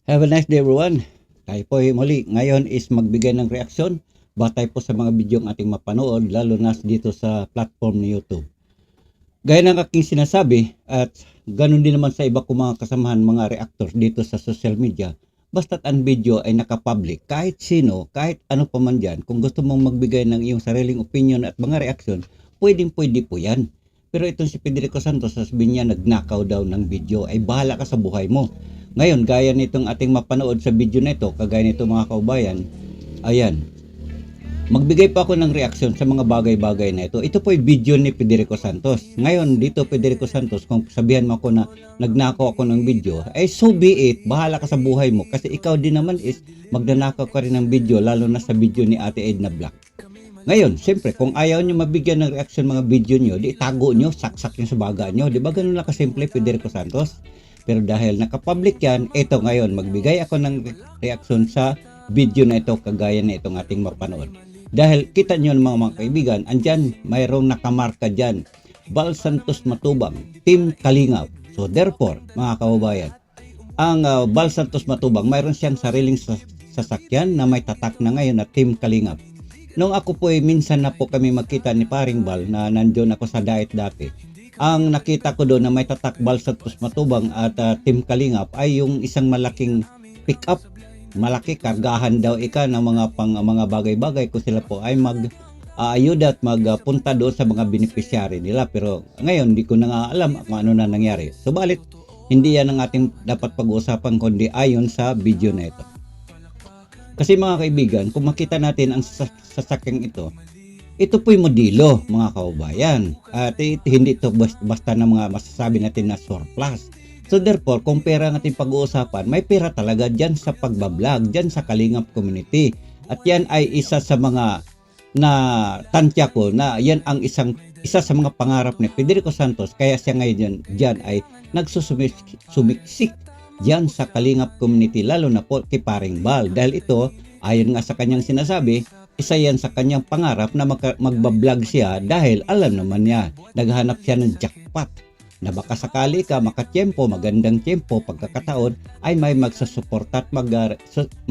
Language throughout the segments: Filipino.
Have a nice day everyone. Tayo po ay muli. Ngayon is magbigay ng reaksyon batay po sa mga video ang ating mapanood lalo na dito sa platform ni YouTube. Gaya ng aking sinasabi at ganun din naman sa iba kong mga kasamahan mga reactors dito sa social media, basta't ang video ay nakapublic kahit sino, kahit ano pa man dyan, kung gusto mong magbigay ng iyong sariling opinion at mga reaksyon, pwedeng pwede po yan. Pero itong si Federico Santos, sasabihin niya nagnakaw daw ng video, ay bahala ka sa buhay mo. Ngayon, gaya nitong ating mapanood sa video na ito, kagaya nito mga kaubayan, ayan, magbigay pa ako ng reaksyon sa mga bagay-bagay na ito. Ito po ay video ni Federico Santos. Ngayon, dito Federico Santos, kung sabihan mo ako na nagnakaw ako ng video, ay so be it, bahala ka sa buhay mo. Kasi ikaw din naman is magnanakaw ka rin ng video, lalo na sa video ni Ate Edna Black. Ngayon, siyempre, kung ayaw nyo mabigyan ng reaksyon mga video nyo, di itago nyo, saksak nyo sa baga nyo. Di ba ganun lang kasimple, Federico Santos? Pero dahil nakapublic yan, ito ngayon, magbigay ako ng reaksyon sa video na ito, kagaya na itong ating mapanood. Dahil kita nyo mga kaibigan, andyan, mayroong nakamarka dyan, Bal Santos Matubang, Team Kalingap. So therefore, mga kababayan, ang Bal Santos Matubang, mayroon siyang sariling sasakyan na may tatak na ngayon na Team Kalingap. Nung ako po minsan na po kami magkita ni Paring Bal na nandiyon ako sa diet dati, ang nakita ko doon na may tatak Bal Santos Matubang at Team Kalingap ay yung isang malaking pick-up, malaki, kargahan daw ng mga bagay-bagay kung sila po ay ayuda at magpunta doon sa mga beneficiary nila. Pero ngayon hindi ko na nga alam kung ano na nangyari. Subalit hindi yan ang ating dapat pag-uusapan kundi ayon sa video na ito. Kasi mga kaibigan, kung makita natin ang sasakyang ito po'y modelo mga kaubayan. At hindi ito basta na mga masasabi natin na surplus. So therefore, kung pera ang ating pag-uusapan, may pera talaga dyan sa pagbablog, dyan sa Kalingap community. At yan ay isa sa mga na tantya ko na yan ang isa sa mga pangarap ni Federico Santos. Kaya siya ngayon dyan ay nagsusumiksik dyan sa Kalingap community, lalo na po kay Paring Bal. Dahil ito, ayon nga sa kanyang sinasabi, isa yan sa kanyang pangarap na magbablog siya dahil alam naman niya, naghahanap siya ng jackpot na baka sakali ka makatiyempo, magandang tiyempo, pagkakataon ay may magsasuporta at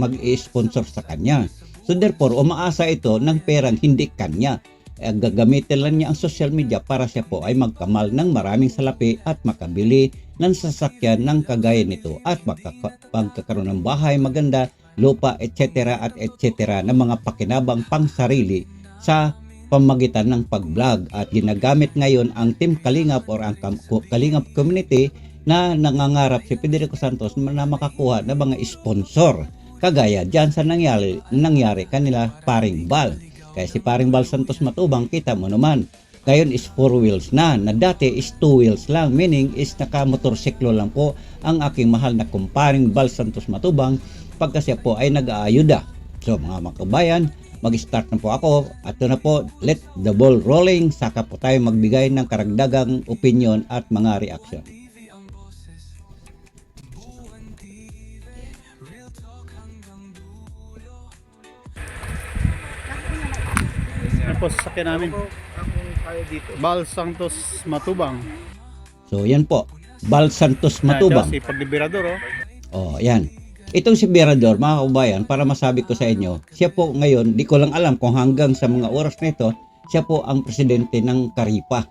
mag-sponsor sa kanya. So therefore, umaasa ito ng perang hindi kanya. Gagamitin lang niya ang social media para siya po ay magkamal ng maraming salapi at makabili ng sasakyan ng kagaya nito at magkakaroon ng bahay maganda, lupa, etc. at etc. na mga pakinabang pang sarili sa pamagitan ng pag-vlog. At ginagamit ngayon ang Team Kalingap or ang Kalingap community na nangangarap si Federico Santos na makakuha ng mga sponsor kagaya dyan sa nangyari kanila Paring Bal. Kaya si Paring Bal Santos Matubang, kita mo naman, ngayon is 4 wheels na dati is 2 wheels lang, meaning is nakamotorsiklo lang po ang aking mahal na kumparing Bal Santos Matubang pagka siya po ay nag-aayuda. So mga makabayan, mag-start na po ako. Ato na po, let the ball rolling, saka po tayo magbigay ng karagdagang opinion at mga reaction. Yan po sasakyan namin. Bal Santos Matubang. So yan po, Bal Santos Matubang. Si Pagliberador, oh. Oh, yan. Itong si Berador, mga kaubayan, para masabi ko sa inyo, siya po ngayon, di ko lang alam kung hanggang sa mga oras na ito, siya po ang presidente ng Karipa.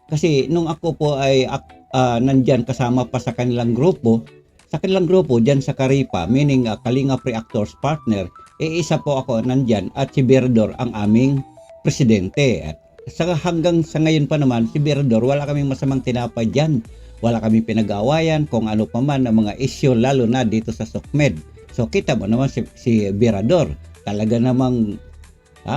Kasi nung ako po ay nandyan kasama pa sa kanilang grupo dyan sa Karipa, meaning Kalingap Reactors Partner, isa po ako nandyan at si Berador ang aming presidente. At hanggang sa ngayon pa naman, si Berador, wala kaming masamang tinapay dyan. Wala kaming pinag-aawayan kung ano pa man ang mga issue, lalo na dito sa SOCMED. So kita mo naman si Berador, talaga namang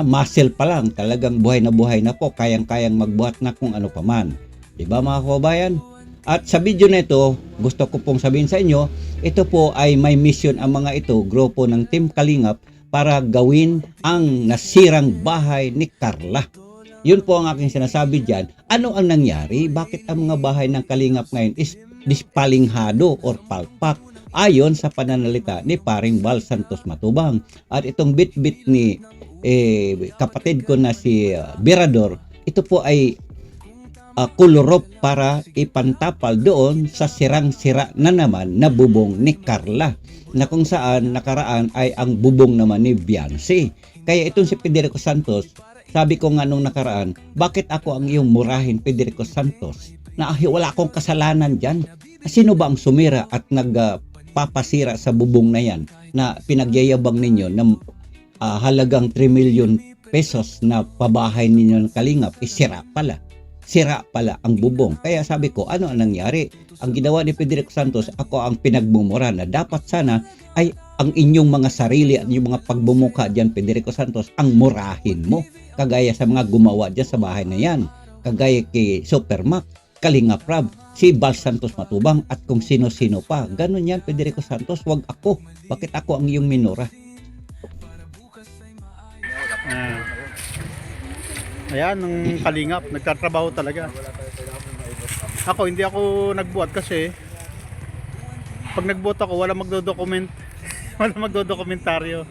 muscle pa lang, talagang buhay na po, kayang-kayang magbuhat na kung ano pa man. Diba mga kababayan? At sa video na ito, gusto ko pong sabihin sa inyo, ito po ay may mission ang mga ito, grupo ng Team Kalingap, para gawin ang nasirang bahay ni Carla. Yun po ang aking sinasabi dyan. Ano ang nangyari? Bakit ang mga bahay ng Kalingap ngayon is dispalinghado or palpak ayon sa pananalita ni Paring Bal Santos Matubang? At itong bit-bit ni kapatid ko na si Berador, ito po ay kulurop para ipantapal doon sa sirang-sira na naman na bubong ni Carla, na kung saan nakaraan ay ang bubong naman ni Beyonce. Kaya itong si Federico Santos, sabi ko nga nung nakaraan, bakit ako ang iyong murahin, Federico Santos, na wala akong kasalanan dyan? Sino ba ang sumira at nagpapasira sa bubong na yan na pinagyayabang ninyo na halagang 3 million pesos na pabahay ninyo ng Kalingap? Sira pala ang bubong. Kaya sabi ko, ano ang nangyari? Ang ginawa ni Federico Santos, ako ang pinagmumura na dapat sana ay ang inyong mga sarili at yung mga pagbumuka dyan, Federico Santos, ang murahin mo. Kagaya sa mga gumawa dyan sa bahay na yan. Kagaya kay Supermac, Kalingap Rab, si Bal Santos Matubang at kung sino-sino pa. Ganun yan, Federico Santos, wag ako. Bakit ako ang iyong minura? Ayan, ng Kalingap, nagtatrabaho talaga. Ako, hindi ako nagbuhat kasi pag nagbuhat ako, wala magdodokument, wala magdodokumentaryo.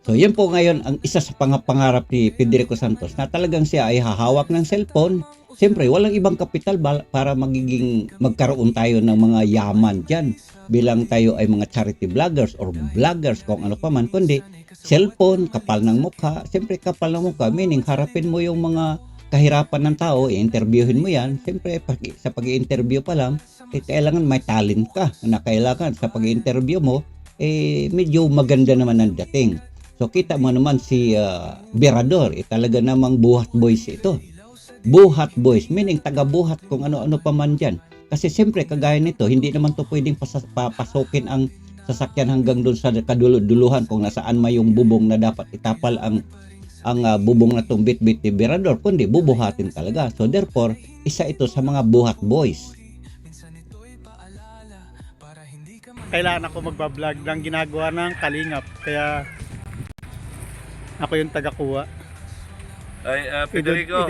So yan po ngayon ang isa sa pangarap ni Federico Santos, na talagang siya ay hahawak ng cellphone. Siyempre, walang ibang kapital para magkaroon tayo ng mga yaman dyan bilang tayo ay mga charity vloggers or vloggers kung ano pa man, kundi cellphone, kapal ng mukha. Siyempre, kapal ng mukha, meaning harapin mo yung mga kahirapan ng tao, i-interviewin mo yan. Siyempre, sa pag-i-interview pa lang, kailangan may talent ka na kailangan sa pag-i-interview mo, medyo maganda naman ang dating. So, kita mo naman si Berador, talaga namang buhat boys ito. Buhat boys, meaning taga-buhat kung ano-ano pa man dyan. Kasi siyempre, kagaya nito, hindi naman to pwedeng papasokin ang sasakyan hanggang doon sa kadululuhan kung nasaan may yung bubong na dapat itapal ang bubong na itong bit-bit ni Berador, kundi bubuhatin talaga. So therefore, isa ito sa mga buhat boys. Kailangan ako magbablog ng ginagawa ng Kalingap, kaya ako yung taga-kuha. Ay, Federico.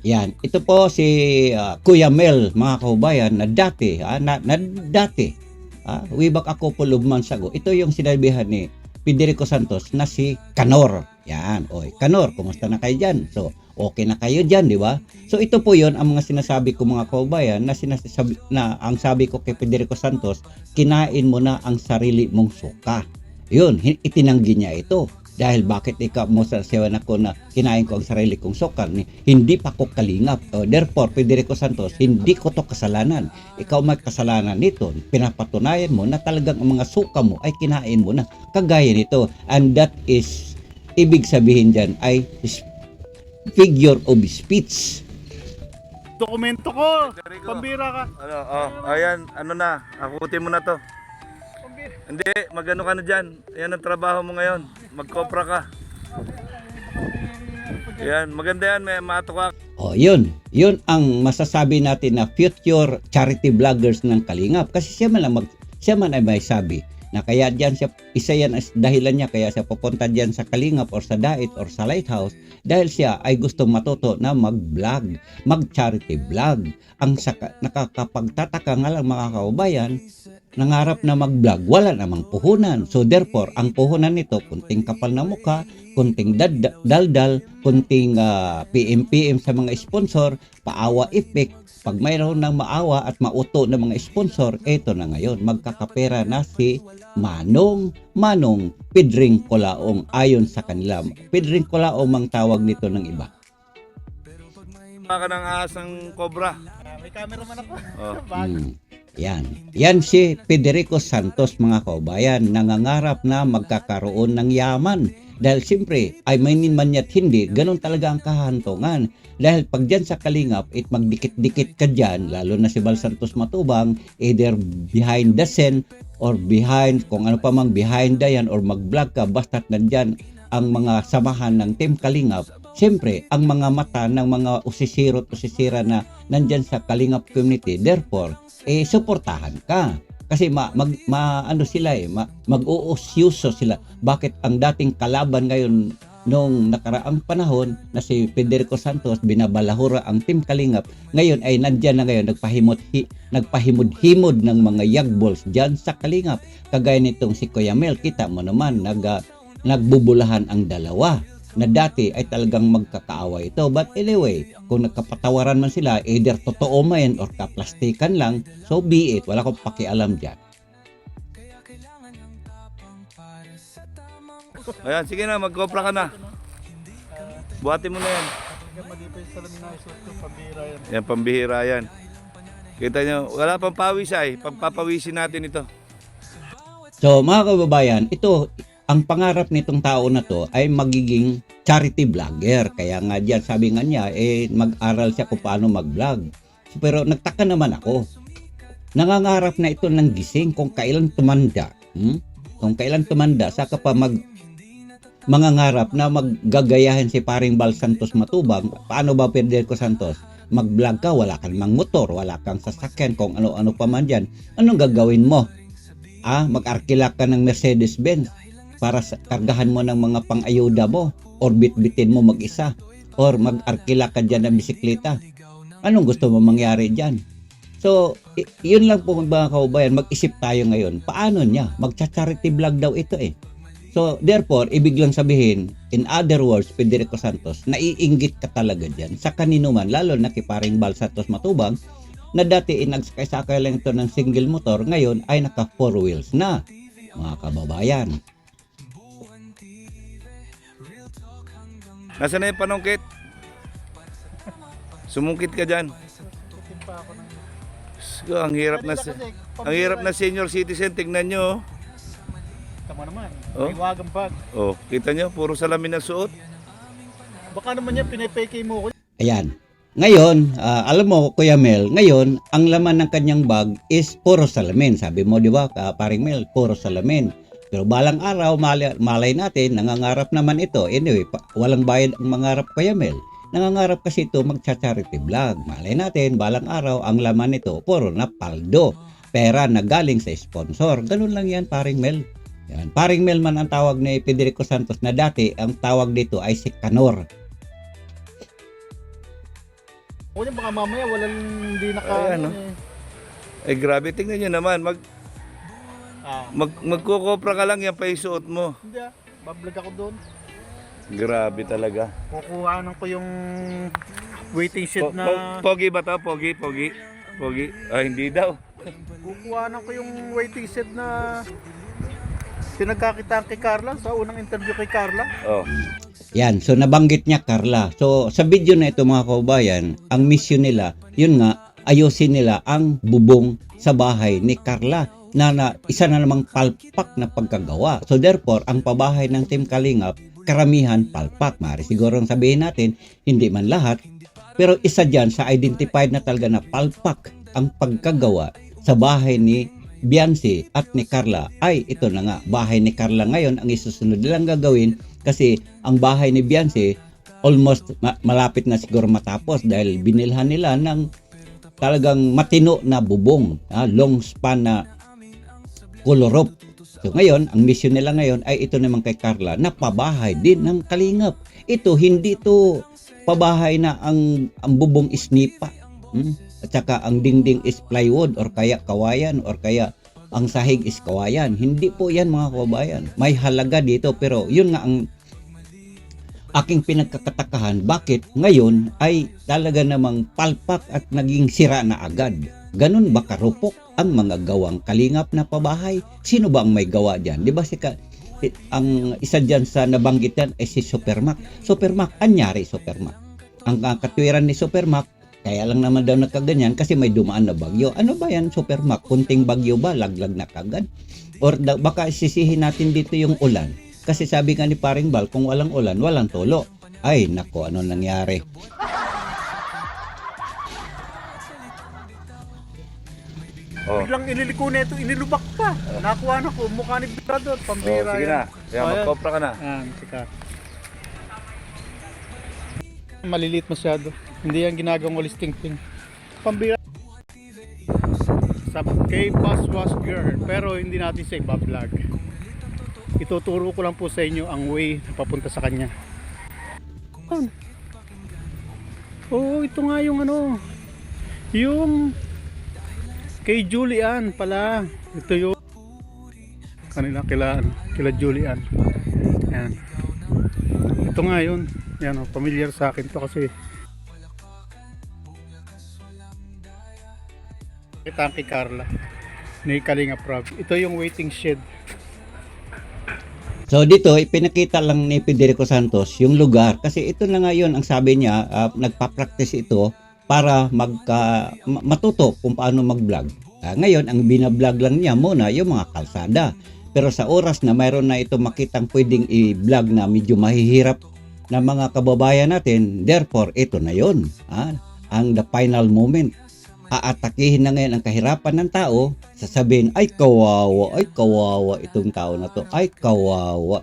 Yan, ito po si Kuya Mel, mga kahubayan, na dati, way back a couple of months ago, ito yung sinabihan ni Federico Santos na si Kanor. Yan, oy, Kanor, kumusta na kayo dyan? So, okay na kayo dyan, di ba? So, ito po yon ang mga sinasabi ko, mga kahubayan, na ang sabi ko kay Federico Santos, kinain mo na ang sarili mong suka. Yun, itinanggi niya ito. Dahil bakit ikaw mo sa siwan ako na kinain ko ang sarili kong suka, hindi pa ko Kalingap. Therefore, Federico Santos, hindi ko to kasalanan. Ikaw may kasalanan nito. Pinapatunayan mo na talagang ang mga suka mo ay kinain mo na. Kagaya nito. And that is, ibig sabihin dyan ay figure of speech. Dokumento ko! Federico. Pambira ka! Ayan, ano na, akutin mo na to. Hindi, magano ka na dyan. Ayan ang trabaho mo ngayon. Magkopra ka. Ayan, maganda yan, may mato ka. Yun ang masasabi natin na future charity vloggers ng Kalingap. Kasi siya man ay may sabi na kaya diyan siya, isa yan as dahilan niya kaya siya pupunta diyan sa Kalingap or sa Dait or sa Lighthouse, dahil siya ay gustong matuto na mag-vlog, mag-charity vlog. Ang nakakapagtataka nga lang, mga kaubayan, nangarap na mag-vlog, wala namang puhunan. So therefore, ang puhunan nito, kunting kapal na mukha, kunting daldal, kunting PM sa mga sponsor, paawa effect. Pag mayroon ng maawa at mauto ng mga sponsor, eto na ngayon, magkakapera na si Manong Pedring Colaong, ayon sa kanila. Pedring Colaong ang tawag nito ng iba. Ka ng asang kobra. May camera man ako. Yan si Federico Santos, mga kaubayan, nangangarap na magkakaroon ng yaman. Dahil siyempre, ay mainin man ya't hindi, ganun talaga ang kahantungan. Dahil pag dyan sa Kalingap, magdikit-dikit ka dyan, lalo na si Bal Santos Matubang, either behind the scene or behind, kung ano pa mang behind the yan, or mag-vlog ka, basta't nandyan ang mga samahan ng Team Kalingap. Siyempre, ang mga mata ng mga usisira na nandyan sa Kalingap community, therefore, suportahan ka. Kasi mag-uusyuso sila. Bakit ang dating kalaban ngayon nung nakaraang panahon na si Federico Santos, binabalahura ang Team Kalingap, ngayon ay nandyan na ngayon, nagpahimod-himod ng mga yagballs dyan sa Kalingap. Kagaya nitong si Kuya Mel, kita mo naman, nagbubulahan ang dalawa. na dati ay talagang magkakaaway ito. But anyway, kung nagkapatawaran man sila, either totoo man or kaplastikan lang, so be it. Wala akong pakialam dyan. Ayan, sige na, magkopra ka na. Buhatin mo na yan. Yan, pambihira yan. Kita nyo, wala pang pawis ay. Pagpapawisin natin ito. So mga kababayan, ito, ang pangarap nitong tao na to ay magiging charity vlogger. Kaya nga dyan, sabi nga niya, mag-aral siya kung paano mag-vlog. Pero nagtaka naman ako. Nangangarap na ito ng gising kung kailan tumanda. Kung kailan tumanda, saka pa mangangarap na maggagayahin si paring Bal Santos Matubang. Paano ba Federico Santos? Mag-vlog ka, wala kang mang motor, wala kang sasakyan, kung ano-ano pa man dyan. Anong gagawin mo? Mag-arkila ka ng Mercedes-Benz para kargahan mo ng mga pang-ayuda mo, or bitbitin mo mag-isa, or mag-arkila ka dyan ng bisikleta. Anong gusto mo mangyari dyan? So, yun lang po mga kaubayan, mag-isip tayo ngayon. Paano niya? Mag-charity vlog daw ito eh. So, therefore, ibig lang sabihin, in other words, Federico Santos, naiinggit ka talaga dyan sa kanino man, lalo na kay paring Bal Santos Matubang, na dati nagsakay-sakay lang ito ng single motor, ngayon ay naka 4 wheels na, mga kababayan. Nasaan na yung panungkit? Sumungkit ka dyan. So, ang hirap na senior citizen, tignan nyo. Tama naman. Oh? May wagang bag. Oh, kita nyo, puro salamin na suot. Baka naman yan, pinipeke mo ko. Ayan. Ngayon, alam mo, Kuya Mel, ngayon, ang laman ng kanyang bag is puro salamin. Sabi mo, di ba, paring Mel, puro salamin. Pero balang araw, malay natin, nangangarap naman ito. Anyway, walang bayad ang mangarap, Kuya Mel. Nangangarap kasi ito mag-charity vlog. Malay natin, balang araw, ang laman nito, puro na paldo. Pera na galing sa sponsor. Ganun lang yan, paring Mel. Yan. Paring Mel man ang tawag ni Federico Santos na dati, ang tawag dito ay si Kanor. O yan, baka mamaya walang hindi naka... Ayan, no? Grabe, tingnan nyo naman. Magkukopra ka lang, yan pa yung suot mo. Hindi bablog ako doon. Grabe talaga. Kukuhanan ko yung waiting shed na... Pogi ba to? Pogi? Hindi daw. Kukuhanan ko yung waiting shed na... Pinagkakitaan kay Carla sa unang interview kay Carla. Oh. Yan, so nabanggit niya Carla. So sa video na ito mga kaubayan, ang mission nila, yun nga, ayusin nila ang bubong sa bahay ni Carla na isa na namang palpak na pagkagawa. So therefore, ang pabahay ng Team Kalingap, karamihan palpak. Mari siguro sabihin natin, hindi man lahat, pero isa dyan sa identified na talaga na palpak ang pagkagawa sa bahay ni Biancy at ni Carla. Ay ito na nga, bahay ni Carla ngayon ang isusunod nilang gagawin, kasi ang bahay ni Biancy almost malapit na siguro matapos dahil binilhan nila ng talagang matino na bubong, long span na color. So ngayon, ang mission nila ngayon ay ito naman kay Carla na pabahay din ng Kalingap. Ito, hindi to pabahay na ang bubong is nipa. At saka ang dingding is plywood or kaya kawayan or kaya ang sahig is kawayan. Hindi po yan mga kababayan. May halaga dito, pero yun nga ang aking pinagkakatakahan. Bakit ngayon ay talaga namang palpak at naging sira na agad? Ganun ba karupok ang mga gawang Kalingap na pabahay? Sino ba ang may gawa dyan? Di ba ang isa dyan sa nabanggit yan ay si Supermac. Supermac, anyari Supermac? Ang katwiran ni Supermac, kaya lang naman daw nagkaganyan kasi may dumaan na bagyo. Ano ba yan, Supermac? Kunting bagyo ba? Laglag na kagad? Or baka sisihin natin dito yung ulan. Kasi sabi nga ni paring Bal, kung walang ulan, walang tulo. Ay, nako, ano nangyari? Oh. Biglang iniliko na ito, inilubak pa. Nakuha na ko, mukha ni Brador, pambira Sige na. Yan, magkopra ka na. Sikat. Maliliit masyado. Hindi yan ginagawang walis tingting. Pambira. Sa K-Bus was girl, pero hindi natin siya iba-vlog. Ituturo ko lang po sa inyo ang way na papunta sa kanya. Oh, ito nga yung yung kay Julian pala. Ito yung kanila kila Julian. Ayan. Ito nga yun. Yan, familiar sa akin to kasi kita kay Carla ni Kalinga Prab. Ito yung waiting shed. So dito, ipinakita lang ni Federico Santos yung lugar kasi ito na ngayon ang sabi niya, nagpa-practice ito para matuto kung paano mag-vlog. Ngayon, ang binablog lang niya muna yung mga kalsada. Pero sa oras na mayroon na ito makitang pwedeng i-vlog na medyo mahihirap na mga kababayan natin, therefore, ito na yun. Ang the final moment. Aatakihin na ngayon ang kahirapan ng tao, sasabihin, ay kawawa itong tao na to, ay kawawa.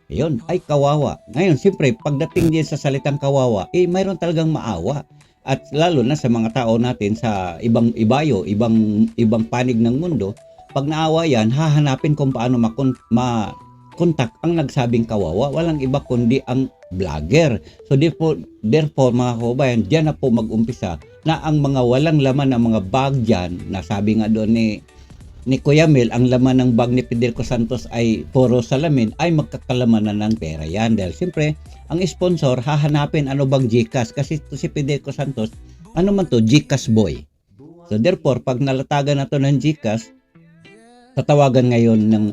Ayun, ay kawawa. Ngayon, siyempre, pagdating din sa salitang kawawa, mayroon talagang maawa. At lalo na sa mga tao natin sa ibang panig ng mundo, pag naawa yan, hahanapin kung paano makontak ang nagsabing kawawa. Walang iba kundi ang vlogger. So therefore mga kababayan, diyan na po mag-umpisa na ang mga walang laman ng mga bag dyan, na sabi nga doon ni Kuya Mel, ang laman ng bag ni Federico Santos ay puro salamin, ay magkakalaman na ng pera yan. Dahil siyempre, ang sponsor, hahanapin ano bang GCash. Kasi ito si Federico Santos, ano man to, GCash boy. So therefore, pag nalatagan na to ng GCash, tatawagan ngayon ng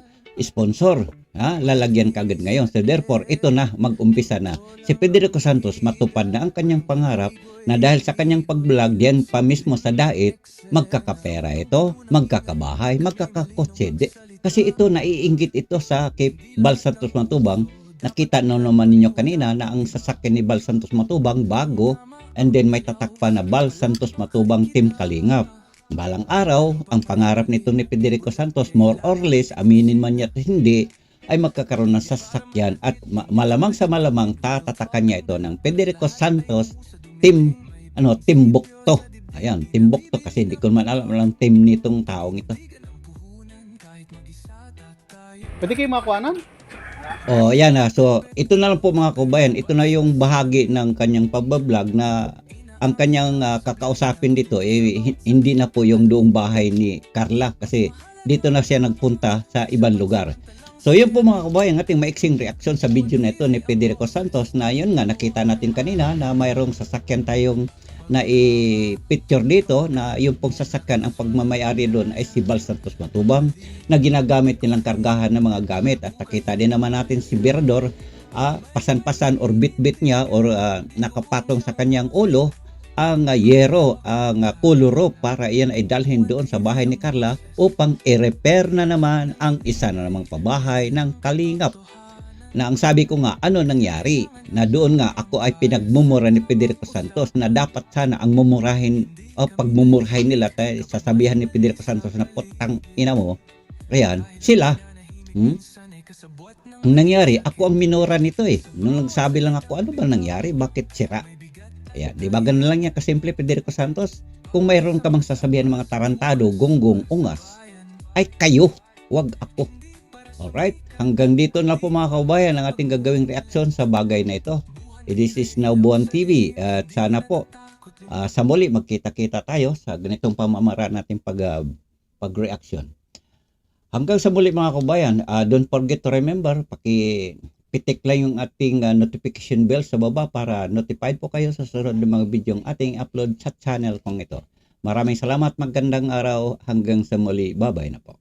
sponsor. Lalagyan kagad ngayon. So therefore, ito na, mag-umpisa na. Si Federico Santos matupad na ang kanyang pangarap na dahil sa kanyang pag-vlog, diyan pa mismo sa dait, magkakapera ito, magkakabahay, magkakakotse. Kasi ito, naiinggit ito sa kay Bal Santos Matubang. Nakita na naman ninyo kanina na ang sasakyan ni Bal Santos Matubang bago, and then may tatak pa na Bal Santos Matubang Team Kalingap. Balang araw, ang pangarap nito ni Federico Santos, more or less, aminin man niya at hindi, ay magkakaroon ng sasakyan at malamang sa malamang tatatakan niya ito ng Federico Santos Team Timbukto. Ayan, Timbukto, kasi hindi ko man alam ang team nitong taong ito. Pwede kayo makuhanan? Yan na. So, ito na lang po mga kabayan. Ito na yung bahagi ng kanyang pagbablog na ang kanyang kakausapin dito, hindi na po yung doong bahay ni Carla kasi dito na siya nagpunta sa ibang lugar. So yun po mga kabayan, ating maiksing reaksyon sa video na ito ni Federico Santos, na yun nga nakita natin kanina na mayroong sasakyan tayong na i-picture dito, na yung pong sasakyan, ang pagmamayari doon ay si Bal Santos Matubang, na ginagamit nilang kargahan ng mga gamit. At nakita din naman natin si Berador, pasan-pasan or bit-bit niya or nakapatong sa kanyang ulo ang yero, ang kuluro para iyan ay dalhin doon sa bahay ni Carla upang i-repair na naman ang isa na namang pabahay ng Kalingap. Na ang sabi ko nga, ano nangyari? Na doon nga ako ay pinagmumura ni Federico Santos na dapat sana ang mumurahin o pagmumurahin nila, sasabihan ni Federico Santos na putang ina mo, ayan, sila. Ang nangyari, ako ang minura nito Nung nagsabi lang ako, ano ba nangyari? Bakit sira? Ayan, di ba ganun lang yan kasimple, Federico Santos? Kung mayroon ka mang sasabihan ng mga tarantado, gonggong, ungas, ay kayo, wag ako. Alright, hanggang dito na po mga kaubayan ang ating gagawing reaksyon sa bagay na ito. This is Naubuan TV at sana po sa muli magkita-kita tayo sa ganitong pamamaraan natin pag-reaction. Hanggang sa muli mga kaubayan, don't forget to remember, pitik lang yung ating notification bell sa baba para notified po kayo sa sunod ng mga video ating upload sa channel kong ito. Maraming salamat, magandang araw, hanggang sa muli, bye-bye na po.